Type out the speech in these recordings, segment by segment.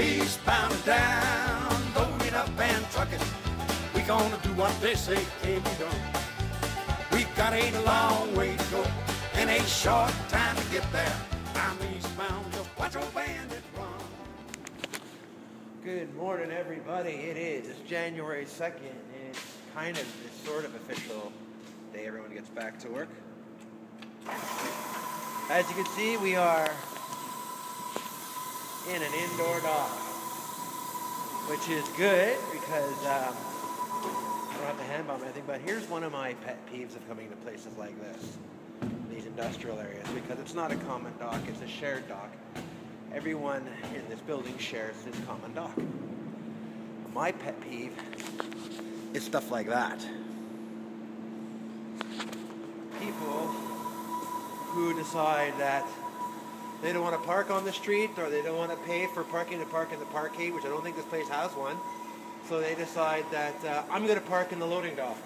eastbound and down, loading up and trucking. We gonna do what they say can't be done. We got a long way to go and a short time to get there. I'm eastbound, just watch your bandit run. Good morning, everybody. It's January 2nd. It's kind of this sort of official day everyone gets back to work. As you can see, we are in an indoor dock, which is good because I don't have to hand bomb anything. But here's one of my pet peeves of coming to places like this, these industrial areas, because it's not a common dock, it's a shared dock. Everyone in this building shares this common dock. My pet peeve is stuff like that. People who decide that they don't want to park on the street, or they don't want to pay for parking to park in the parkade, which I don't think this place has one. So they decide that I'm going to park in the loading dock.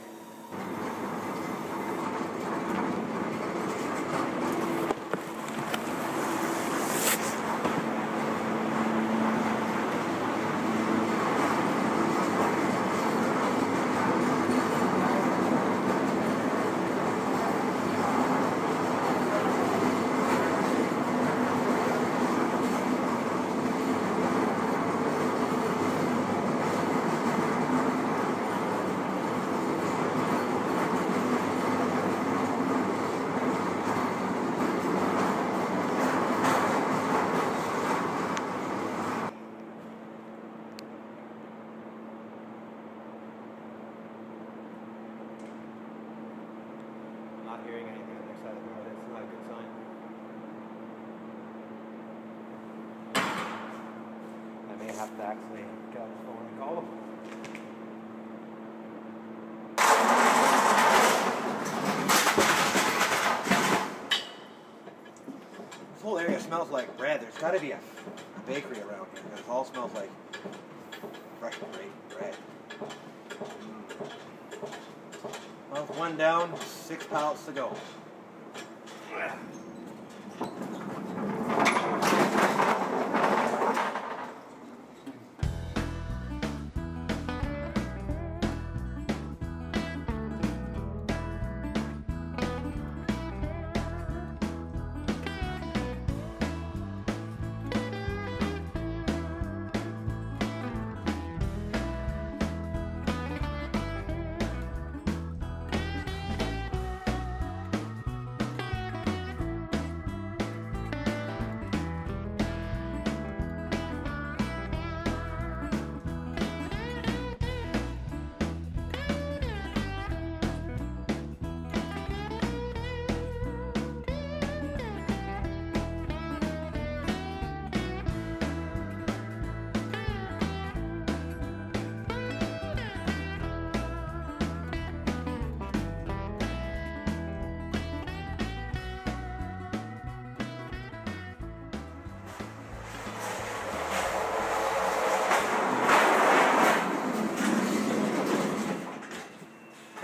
Not hearing anything on the other side of the road, it's not a good sign. I may have to actually get on the phone and call them. This whole area smells like bread. There's got to be a bakery around here, because it all smells like fresh baked bread. Well, one down, 6 pallets to go.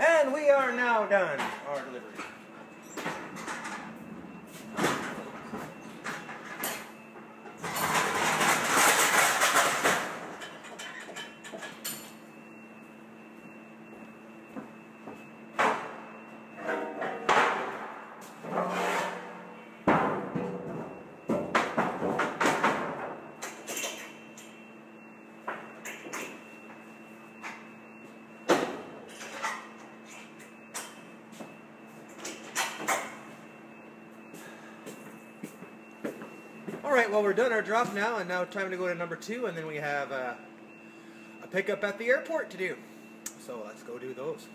And we are now done our delivery. Alright, well, we're done our drop now, and now time to go to number 2, and then we have a pickup at the airport to do. So let's go do those.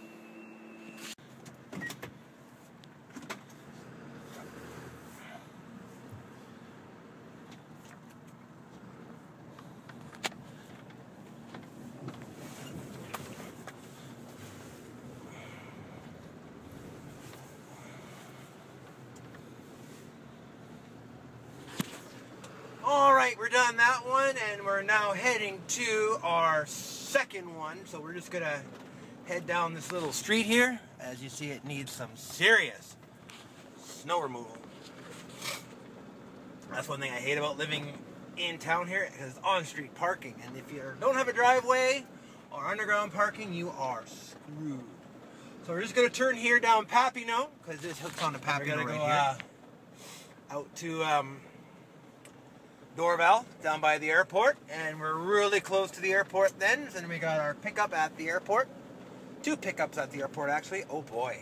Alright, we're done that one, and we're now heading to our second one. So we're just gonna head down this little street here. As you see, it needs some serious snow removal. That's one thing I hate about living in town here because it's on-street parking. And if you don't have a driveway or underground parking, you are screwed. So we're just going to turn here down Papineau because this hooks on to Papineau right here. Out to Dorval down by the airport, and we're really close to the airport then. So then we got our pickup at the airport. 2 pickups at the airport actually. Oh boy,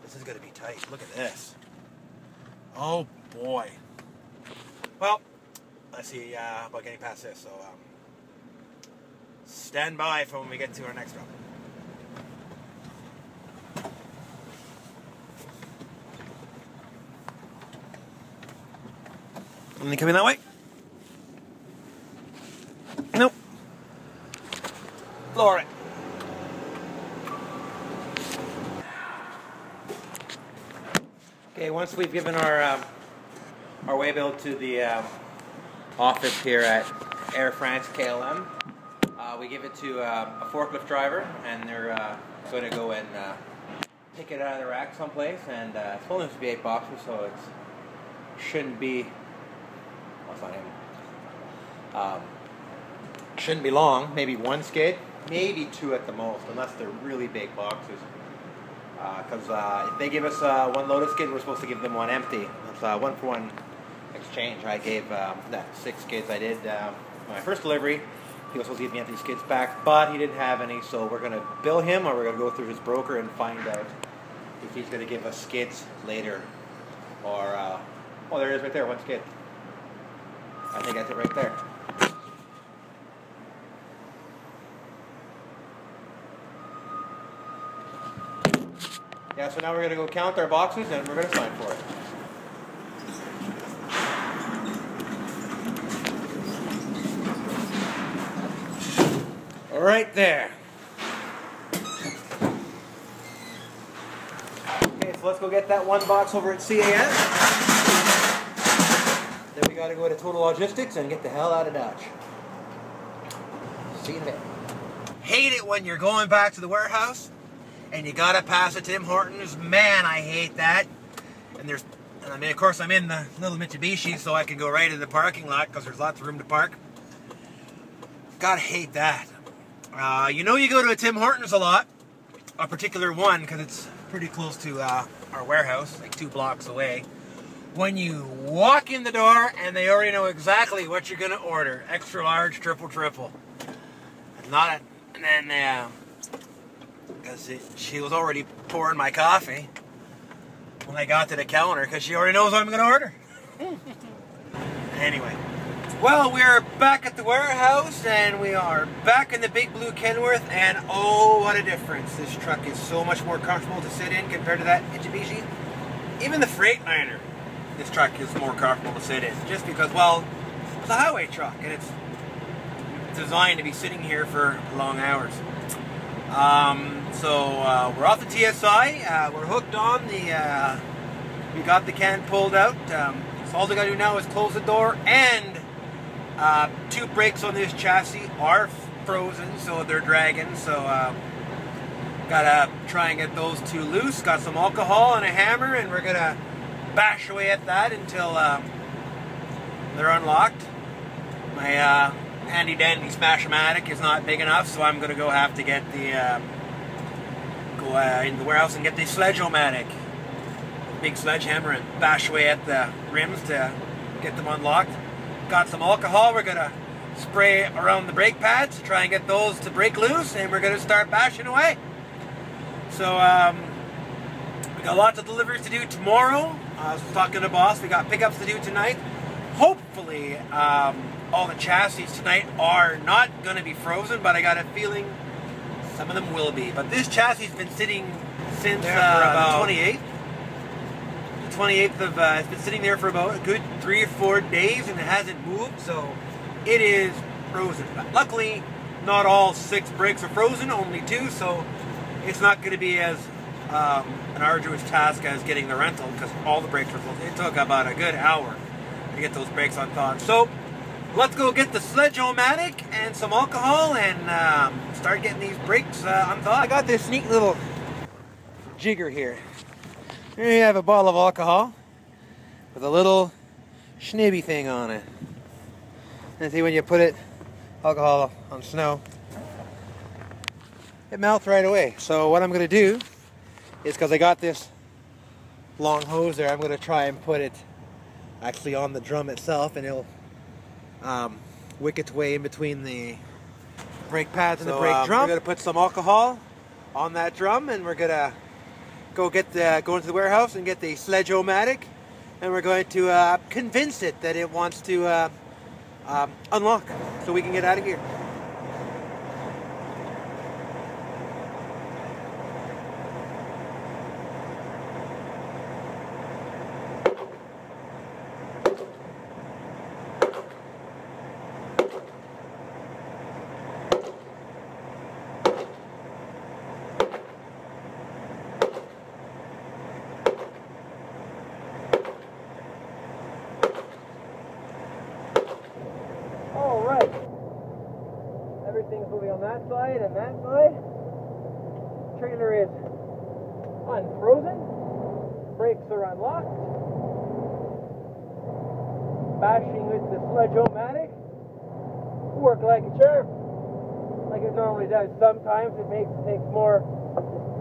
this is going to be tight. Look at this. Oh boy. Well, let's see about getting past this. So stand by for when we get to our next stop. Anything coming that way? Nope. Lower it. Okay, once we've given our waybill to the office here at Air France KLM, we give it to a forklift driver, and they're going to go and pick it out of the rack someplace. And it's only supposed to be 8 boxes, so it shouldn't be. Well, it's not him. Shouldn't be long. Maybe 1 skid, maybe 2 at the most, unless they're really big boxes. Because if they give us 1 loaded skid, we're supposed to give them 1 empty. It's 1-for-1 exchange. I gave that 6 skids I did my first delivery. He was supposed to give me empty skids back, but he didn't have any, so we're going to bill him, or we're going to go through his broker and find out if he's going to give us skids later. Or, oh, there it is right there, 1 skid. I think that's it right there. Yeah, so now we're going to go count our boxes and we're going to sign for it. All right there. Okay, so let's go get that 1 box over at CAS. Then we got to go to Total Logistics and get the hell out of Dodge. See you in a bit. Hate it when you're going back to the warehouse and you gotta pass a Tim Hortons. Man, I hate that. And I mean, of course, I'm in the little Mitsubishi, so I can go right in the parking lot because there's lots of room to park. Gotta hate that. You know, you go to a Tim Hortons a lot, a particular one, because it's pretty close to our warehouse, like 2 blocks away. When you walk in the door and they already know exactly what you're gonna order, extra large, triple. Not, and then because she was already pouring my coffee when I got to the counter, because she already knows what I'm gonna order. Anyway. Well, we're back at the warehouse, and we are back in the big blue Kenworth, and oh, what a difference. This truck is so much more comfortable to sit in compared to that Mitsubishi. Even the Freightliner, this truck is more comfortable to sit in, just because, well, it's a highway truck, and it's designed to be sitting here for long hours. So we're off the TSI, we're hooked on the, we got the can pulled out, so all we gotta do now is close the door, and 2 brakes on this chassis are frozen, so they're dragging, so gotta try and get those 2 loose. Got some alcohol and a hammer, and we're gonna bash away at that until they're unlocked. My handy dandy smash-o-matic is not big enough, so I'm gonna have to get the go into the warehouse and get the sledge-o-matic, big sledgehammer, and bash away at the rims to get them unlocked. Got some alcohol. We're gonna spray around the brake pads to try and get those to break loose, and we're gonna start bashing away. So we got lots of deliveries to do tomorrow. I was talking to the boss. We got pickups to do tonight. Hopefully all the chassis tonight are not gonna be frozen, but I got a feeling some of them will be. But this chassis has been sitting since about the 28th. 28th of, it's been sitting there for about a good 3 or 4 days, and it hasn't moved, so it is frozen. But luckily, not all 6 brakes are frozen, only 2, so it's not going to be as an arduous task as getting the rental, because all the brakes are frozen. It took about a good hour to get those brakes unthawed. So let's go get the sledge-o-matic and some alcohol and start getting these brakes unthawed. I got this neat little jigger here. Here you have a bottle of alcohol with a little schnibby thing on it. And see, when you put alcohol on snow, it melts right away. So what I'm going to do is, because I got this long hose there, I'm going to try and put it actually on the drum itself, and it'll wick its way in between the brake pads and the brake drum. We're going to put some alcohol on that drum, and we're going to go into the warehouse and get the sledge-o-matic, and we're going to convince it that it wants to unlock so we can get out of here. Alright, everything's moving on that side and that side. Trailer is unfrozen, brakes are unlocked. Bashing with the sledge-o-matic work like a charm, like it normally does. Sometimes it takes more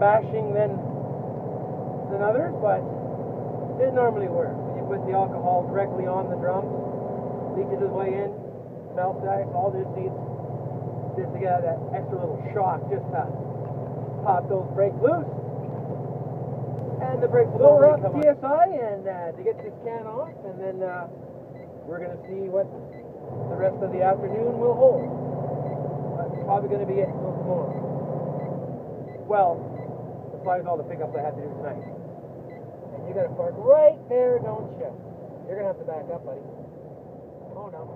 bashing than others, but it normally works. When you put the alcohol directly on the drums, leaches its way in, melts that. All this needs just to get that extra little shock, just to pop those brakes loose. And the brakes will lower up PSI and to get this can off, and then we're going to see what the rest of the afternoon will hold. But it's probably going to be it until tomorrow. Well, as far as all the pickups I have to do tonight. And you got to park right there, don't you? You're going to have to back up, buddy. Oh no.